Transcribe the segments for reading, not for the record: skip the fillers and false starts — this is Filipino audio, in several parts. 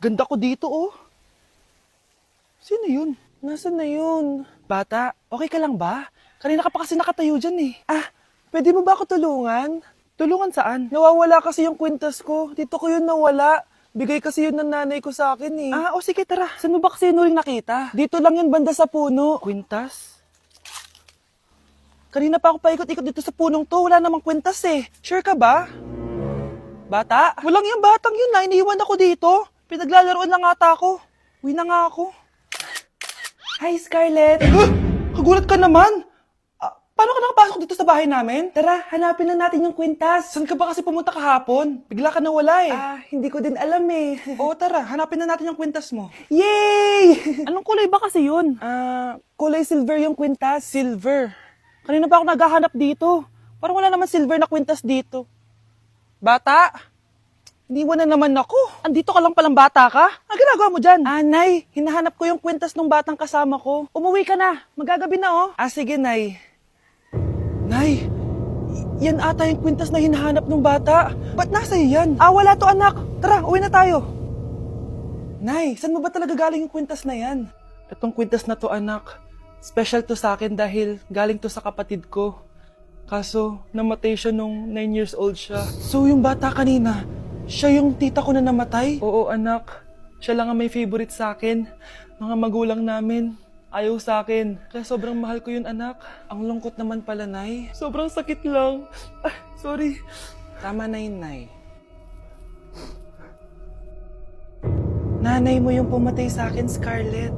Ganda ko dito, oh. Sino yun? Nasaan na yun? Bata, okay ka lang ba? Kanina ka pa kasi nakatayo dyan eh. Pwede mo ba ako tulungan? Tulungan saan? Nawawala kasi yung kwintas ko. Dito ko yun nawala. Bigay kasi yun ng nanay ko sa akin eh. Sige tara. Saan mo ba kasi yun uling nakita? Dito lang yun banda sa puno. Kwintas? Kanina pa ako paikot-ikot dito sa punong to. Wala namang kwintas eh. Sure ka ba? Bata? Walang yung batang yun na. Iniiwan ako dito. Pinaglalaroan lang ata ako. Uwi na nga ako. Hi, Scarlett. Kagulat ka naman. Paano ka nakapasok dito sa bahay namin? Tara, hanapin lang natin yung kwintas. Saan ka ba kasi pumunta kahapon? Bigla ka nawala eh. Hindi ko din alam eh. Oo, tara, hanapin na natin yung kwintas mo. Yay! Anong kulay ba kasi yun? Kulay silver yung kwintas. Silver? Kanina pa ako naghahanap dito. Parang wala naman silver na kwintas dito. Bata? Iniwan na naman ako. Andito ka lang palang bata ka? Ang ginagawa mo dyan? Nay, hinahanap ko yung kwintas ng batang kasama ko. Umuwi ka na. Magagabi na oh. Sige, Nay. Nay, yan ata yung kwintas na hinahanap ng bata. Ba't nasa iyo yan? Wala to anak. Tara, uwi na tayo. Nay, saan mo ba talaga galing yung kwintas na yan? Itong kwintas na to anak, special to sa akin dahil galing to sa kapatid ko. Kaso, namatay siya nung 9 years old siya. So yung bata kanina, siya yung tita ko na namatay? Oo anak, siya lang ang may favorite sa akin. Mga magulang namin, ayaw sa akin. Kaya sobrang mahal ko yun anak. Ang lungkot naman pala, Nay. Sobrang sakit lang. Sorry. Tama na yun, Nay. Nanay mo yung pumatay sa akin, Scarlett.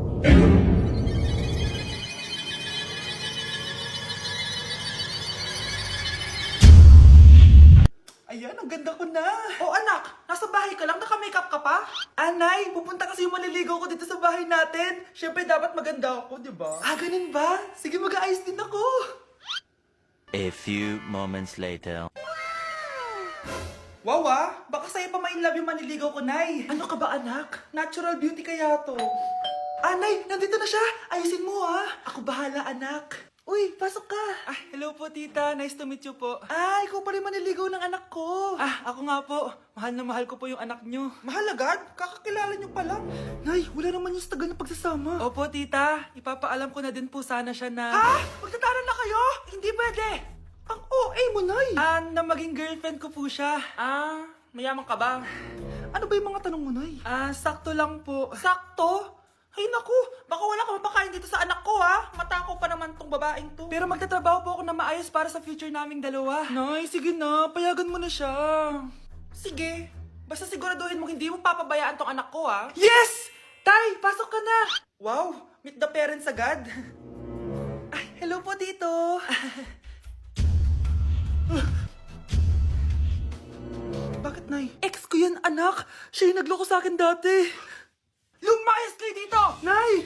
Ayan, ang ganda ko na. Oh anak, nasa bahay ka lang, naka-makeup ka pa? Nay, pupunta kasi yung maliligaw ko dito sa bahay natin. Siyempre dapat maganda ako, di ba? Ganun ba? Sige, mag-aayos din ako. A few moments later. Wow baka sa'yo pa ma-inlove yung maniligaw ko, Nay. Ano ka ba anak? Natural beauty kaya to. Nay, nandito na siya. Ayusin mo Ako bahala anak. Uy, pasok ka. Hello po, tita. Nice to meet you po. Ikaw pa rin maniligaw ng anak ko. Ako nga po. Mahal na mahal ko po yung anak nyo. Mahal agad? Kakakilala nyo pa lang. Nay, wala naman yung tagal na pagsasama. Opo, tita. Ipapaalam ko na din po sana siya na... Magtataran na kayo? Hindi pwede. Ang OA mo, Nay. Na maging girlfriend ko po siya. Mayaman ka ba? Ano ba yung mga tanong mo, Nay? Sakto lang po. Sakto? Ay naku, baka wala ka mapakain dito sa anak ko Matakaw pa naman tong babaeng to. Pero magtatrabaho po ako na maayos para sa future naming dalawa. Nay, sige na, payagan mo na siya. Sige, basta siguraduhin mo hindi mo papabayaan tong anak ko Yes! Tay, pasok ka na. Wow, meet the parents agad. Hello po dito. Bakit, Nay? Ex ko yan, anak. Siya yung nagloko sa akin dati. Lumayas kayo dito! Nay!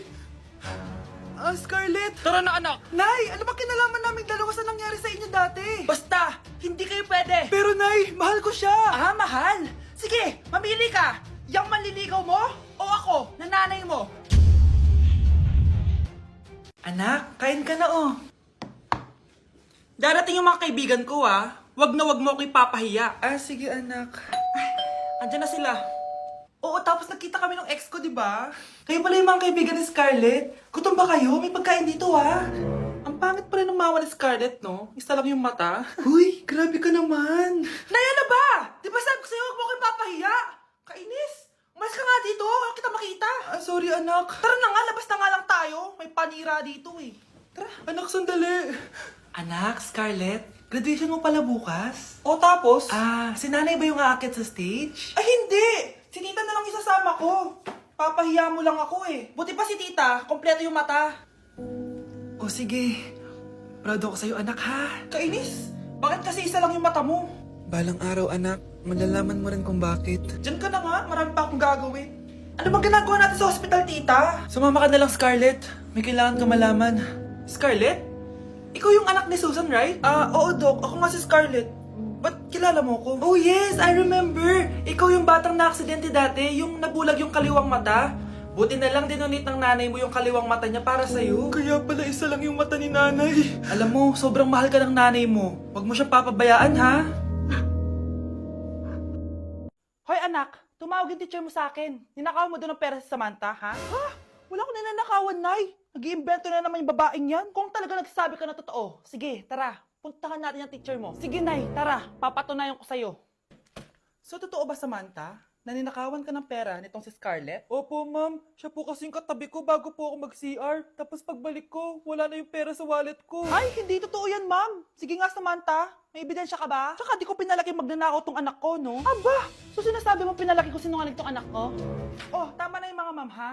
Scarlett! Tara na anak! Nay! Ano ba kinalaman namin dalawa sa nangyari sa inyo dati? Basta! Hindi kayo pwede! Pero Nay, mahal ko siya! Mahal? Sige, mamili ka! Yang manliligaw mo o ako, na nanay mo? Anak, kain ka na Darating yung mga kaibigan ko Wag na wag mo ako ipapahiya. Sige anak. Andiyan na sila. Oo, tapos nakita kami ng ex ko, di ba? Kayo pala yung mga kaibigan ni Scarlett. Gutom ba kayo? May pagkain dito, Ang pangit pala ng mama ni Scarlett, no? Isa lang yung mata. Uy, grabe ka naman. Nay, ano ba? Di ba sabi ko sa'yo, wag mo ako ipapahiya? Kainis! Umalis ka nga dito, huwag kita makita. Sorry, anak. Tara na nga, labas na nga lang tayo. May panira dito Tara, anak, sandali. Anak, Scarlett, graduation mo pala bukas? O tapos? Si nanay ba yung aakit sa stage? Hindi! Si tita na lang isasama ko. Papahiya mo lang ako Buti pa si tita, kompleto yung mata. Sige. Proud ako sa'yo, anak, ha? Kainis! Bakit kasi isa lang yung mata mo? Balang araw, anak, malalaman mo rin kung bakit. Diyan ka na nga, marami pa akong gagawin. Ano bang ginagawa natin sa hospital, tita? Sumama ka na lang, Scarlett. May kailangan ka malaman. Scarlett? Ikaw yung anak ni Susan, right? Oo, Doc. Ako nga si Scarlett. Ba't kilala mo ko? Oh yes, I remember. Ikaw yung batang na-aksidente dati, yung nabulag yung kaliwang mata. Buti na lang dinonate ng nanay mo yung kaliwang mata niya para sa'yo. Kaya pala isa lang yung mata ni nanay. Alam mo, sobrang mahal ka ng nanay mo. Huwag mo siyang papabayaan, ha? Hoy anak, tumawag yung teacher mo sa akin. Ninakaw mo doon ng pera si Samantha, ha? Ha? Wala ko ninanakawan, Nay. Nag-iimbento na naman yung babaeng yan. Kung talaga nagsasabi ka na totoo, sige, tara. Puntahan natin yung teacher mo. Sige, Nay, tara. Papatunayan ko sa'yo. So, totoo ba, Samantha? Naninakawan ka ng pera nitong si Scarlett? Opo, ma'am. Siya po kasing katabi ko bago po ako mag-CR. Tapos pagbalik ko, wala na yung pera sa wallet ko. Ay, hindi totoo yan, ma'am. Sige nga, Samantha. May ebidensya ka ba? Tsaka di ko pinalaki magnanakaw tong anak ko, no? Aba! So sinasabi mo pinalaki ko sinungaling tong anak ko? Oh, tama na yung mga ma'am, ha?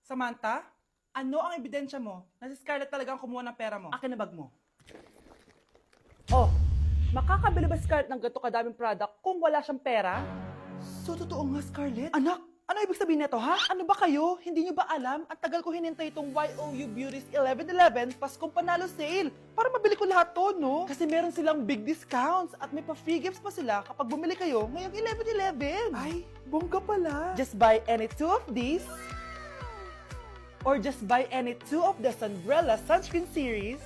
Samantha, ano ang ebidensya mo na si Scarlett talagang kumuha ng pera mo? Akin na bag mo. Oh, makakabili ba si Scarlett ng ganito kadaming product kung wala siyang pera? So, totoo nga, Scarlett? Anak, ano ibig sabihin nito, ha? Ano ba kayo? Hindi nyo ba alam? Ang tagal ko hinintay itong YOU Beauty's 11/11 Paskong Panalo Sale para mabili ko lahat to, no? Kasi meron silang big discounts at may pa-free gifts pa sila kapag bumili kayo ngayong 11/11. Ay, bongga pala. Just buy any 2 of these or just buy any 2 of the Sunbrella Sunscreen Series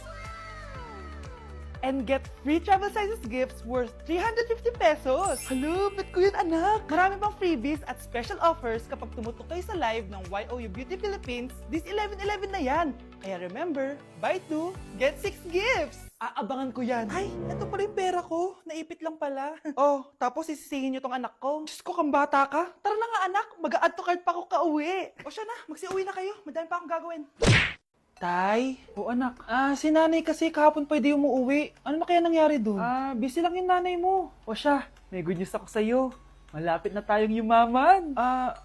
and get free travel sizes gifts worth 350 pesos. Hello, bet ko yun, anak. Marami pang freebies at special offers kapag tumutok kayo sa live ng YOU Beauty Philippines this 11/11 na yan. Kaya remember, buy 2, get 6 gifts. Aabangan ko yan. Ay, eto pala yung pera ko. Naipit lang pala. Oh, tapos sisisihin nyo tong anak ko. Diyos ko, kang bata ka. Tara na nga, anak. Mag-a-add to cart pa ako kauwi. O siya na, magsiuwi na kayo. Madami pa akong gagawin. Tay? O anak? Si nanay kasi kahapon pwede umuwi. Ano na kaya nangyari doon? Busy lang yung nanay mo. O siya, may good news ako sa'yo. Malapit na tayong yumaman.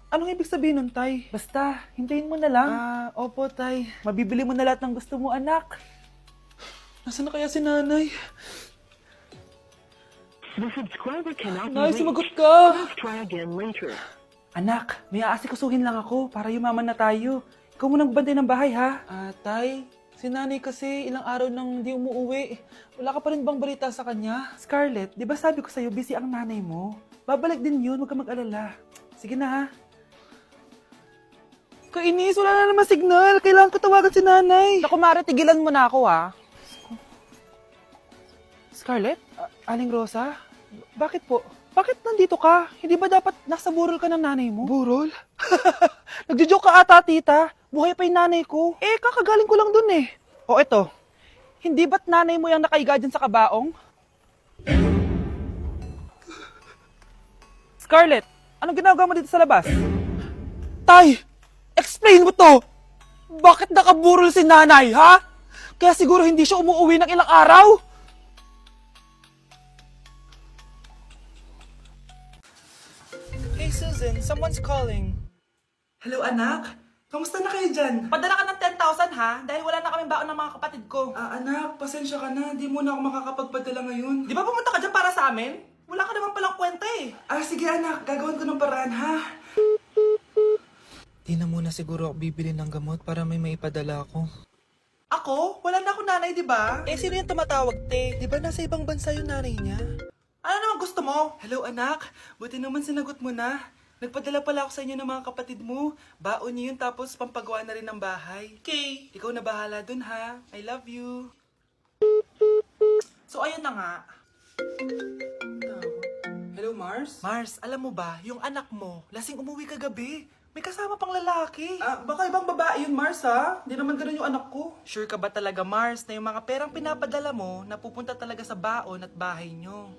Anong ibig sabihin nun, Tay? Basta, hintayin mo na lang. Opo, Tay. Mabibili mo na lahat ng gusto mo, anak. Nasaan na kaya si nanay? The subscriber cannot Nay, be reached. sumagot ka! Please try again later. Anak, may aasikusuhin lang ako para yumaman na tayo. Ikaw mo nang bantay ng bahay, ha? Tay, si nanay kasi ilang araw nang di umuwi. Wala ka pa rin bang balita sa kanya? Scarlett, di ba sabi ko sa'yo busy ang nanay mo? Babalik din yun, huwag ka mag-alala. Sige na, ha? Kainis, wala na naman signal. Kailangan ko tawagan si nanay. Naku, Mare, tigilan mo na ako, ha? Scarlett? Aling Rosa? Bakit po? Bakit nandito ka? Hindi ba dapat nasa burol ka ng nanay mo? Burol? Nagjo-joke ka ata, tita. Buhay pa yung nanay ko. Kakagaling ko lang dun eh. O eto, hindi ba't nanay mo yung nakaiga dyan sa kabaong? Scarlett, anong ginagawa mo dito sa labas? Tay, explain mo to! Bakit nakaburol si nanay, ha? Kaya siguro hindi siya umuwi ng ilang araw? Hey Susan, someone's calling. Hello anak, kamusta na kayo dyan? Padala ka ng 10,000 ha, dahil wala na kaming baon ng mga kapatid ko. Anak, pasensya ka na, di mo na ako makakapagpadala ngayon. Di ba pumunta ka dyan para sa amin? Wala ka naman palang kwenta eh. Sige anak, gagawin ko ng paraan ha. Di na muna siguro ako bibili ng gamot para may maipadala ako. Ako? Wala na ako nanay, di ba? Sino yung tumatawag, te? Di ba nasa ibang bansa yung nanay niya? Ano naman gusto mo? Hello anak, buti naman sinagot mo na. Nagpadala pala ako sa inyo ng mga kapatid mo. Baon niyo yun tapos pampagawa na rin ng bahay. Okay, ikaw na bahala dun ha. I love you. So ayun na nga. Hello Mars? Mars, alam mo ba, yung anak mo, lasing umuwi kagabi. May kasama pang lalaki. Baka ibang babae yun, Mars, ha? Hindi naman ganun yung anak ko. Sure ka ba talaga, Mars, na yung mga perang pinapadala mo, napupunta talaga sa baon at bahay nyo?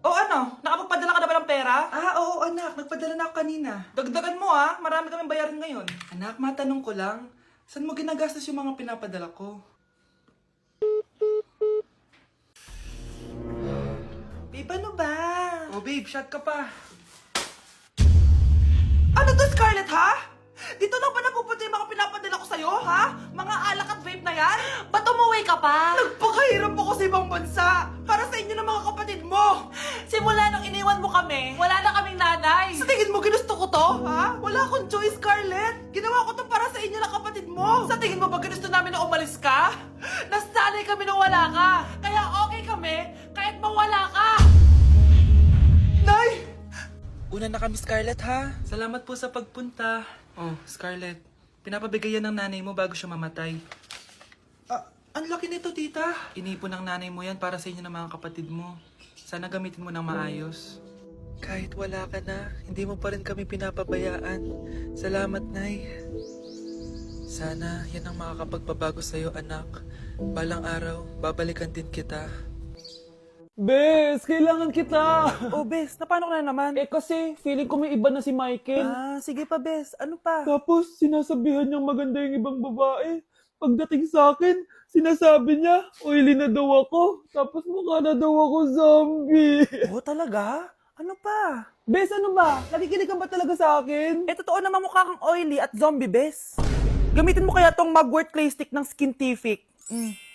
Ano? Nakapagpadala ka na ba ng pera? Oo, anak. Nagpadala na ako kanina. Dagdagan mo, ha? Marami kaming bayaran ngayon. Anak, matanong ko lang, saan mo ginagastos yung mga pinapadala ko? Babe, ano ba? Babe, shot ka pa. Ano to, Scarlett, ha? Dito lang ba napupunta yung mga pinapadala ko sa'yo, ha? Mga alak at vape na yan? Ba't umuwi ka pa? Nagpakahirap ako sa ibang bansa para sa inyo ng mga kapatid mo. Simula nung iniwan mo kami, wala na kaming nanay. Sa tingin mo ginusto ko to, ha? Wala akong choice, Scarlett. Ginawa ko to para sa inyo ng kapatid mo. Sa tingin mo ba ginusto namin na umalis ka? Nasanay kami nung wala ka. Kaya okay kami kahit mawala ka. Nay! Una na kami, Scarlett, ha? Salamat po sa pagpunta. Scarlett, pinapabigay yan ng nanay mo bago siya mamatay. Ang laki nito, tita. Inipon ng nanay mo yan para sa inyo ng mga kapatid mo. Sana gamitin mo ng maayos. Kahit wala ka na, hindi mo pa rin kami pinapabayaan. Salamat, Nay. Sana yan ang makakapagpabago sa'yo, anak. Balang araw, babalikan din kita. Bes, kailangan kita. Oh, Bes, paano ka na naman? Kasi feeling ko may iba na si Michael. Sige pa, Bes. Ano pa? Tapos sinasabihan niyang maganda yung ibang babae. Pagdating sa akin, sinasabi niya, oily na daw ako. Tapos mukha na daw ako zombie. Oh, talaga? Ano pa? Bes, ano ba? Nakikinig ka ba talaga sa akin? Totoo naman mukha kang oily at zombie, Bes. Gamitin mo kaya tong Mugwort Clay Stick ng Skintific.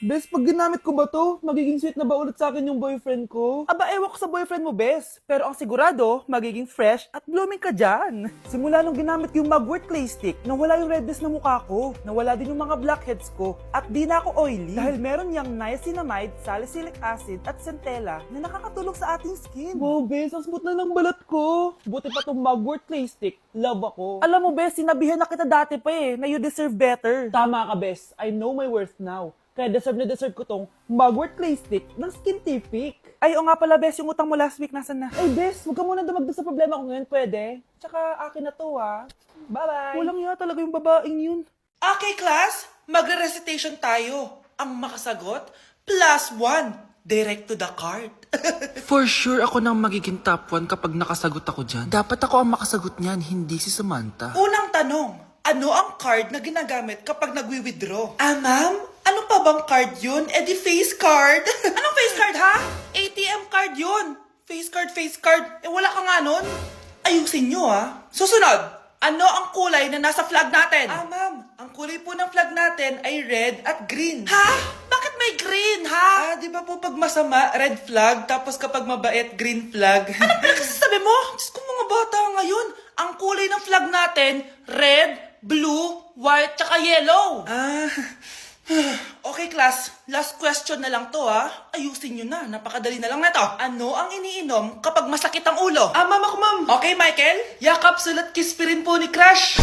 Bes, pag ginamit ko ba to, magiging sweet na ba ulit sa akin yung boyfriend ko? Aba, ewan ko sa boyfriend mo, Bes. Pero ang sigurado, magiging fresh at blooming ka dyan. Simula nung ginamit ko yung Mugwort Clay Stick, nawala yung redness na mukha ko, nawala din yung mga blackheads ko, at di na ako oily. Dahil meron yung niacinamide, salicylic acid, at centella na nakakatulong sa ating skin. Wow, Bes, ang smooth na ng balat ko. Buti pa tong Mugwort Clay Stick. Love ako. Alam mo, Bes, sinabihan na kita dati pa na you deserve better. Tama ka, Bes. I know my worth now. Kaya deserve na deserve ko tong Mugwort Clay Stick ng Skintific. Ay, o nga pala, Bes, yung utang mo last week, nasan na? Ay, Bes, huwag ka muna dumagdag sa problema ko ngayon, pwede? Tsaka akin na to, ha? Bye-bye. Walang nga talaga yung babaeng yun. Okay, class, magre-recitation tayo. Ang makasagot, +1. Direct to the card. For sure ako nang magiging top 1 kapag nakasagot ako dyan. Dapat ako ang makasagot niyan, hindi si Samantha. Unang tanong, ano ang card na ginagamit kapag nagwi-withdraw? Ma'am? Ano pa bang card yun? Di face card. Anong face card, ha? ATM card yun. Face card. Wala ka nga nun. Ayusin nyo, ha? Susunod, ano ang kulay na nasa flag natin? Ma'am, ang kulay po ng flag natin ay red at green. Ha? Bakit may green, ha? Di ba po pag masama, red flag, tapos kapag mabait, green flag? Ano pinagsasabi mo? Diyos ko, mga bata ngayon. Ang kulay ng flag natin, red, blue, white, tsaka yellow. Okay, class. Last question na lang to, ha? Ayusin nyo na. Napakadali na lang na to. Ano ang iniinom kapag masakit ang ulo? Ma'am ako, ma'am. Okay, Michael. Yakap, sulat, kiss pa rin po ni Crush.